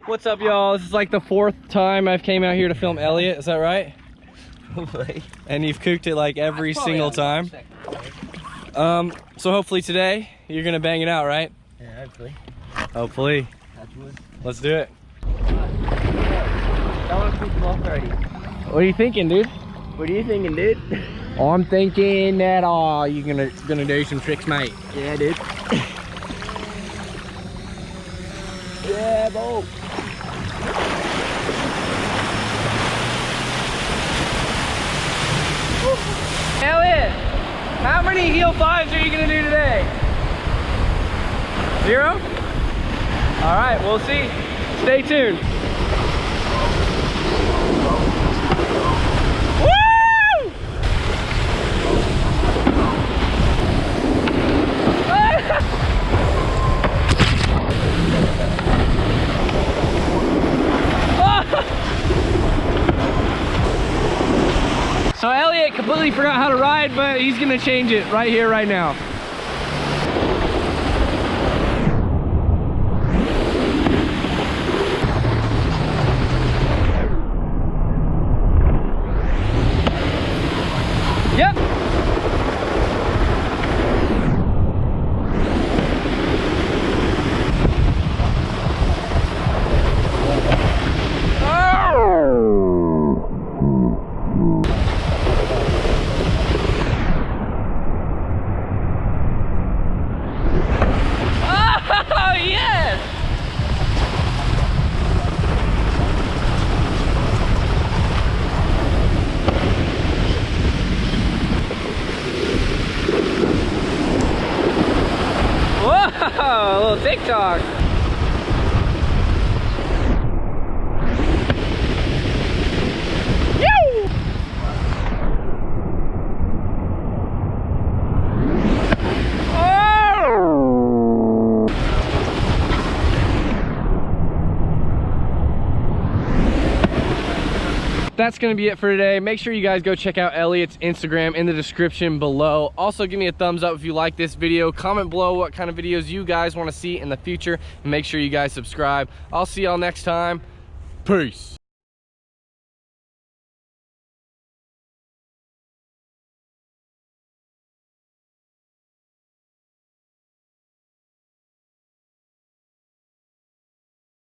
What's up, y'all? This is like the 4th time I've came out here to film Elliot. Is that right? Hopefully. And you've cooked it like every single time. So hopefully today you're gonna bang it out, right? Yeah, hopefully. Hopefully. Let's do it. I want to keep them off already. What are you thinking, dude? What are you thinking, dude? I'm thinking that you're gonna do some tricks, mate. Yeah, dude. Yeah, Bo. Elliot, how many heel 5s are you gonna do today? 0? All right, we'll see. Stay tuned. Woo! So Elliot completely forgot how to ride, but he's gonna change it right here, right now. Yep. A little TikTok. That's gonna be it for today. Make sure you guys go check out Elliot's Instagram in the description below. Also, give me a thumbs up if you like this video. Comment below what kind of videos you guys want to see in the future, and make sure you guys subscribe. I'll see y'all next time. Peace.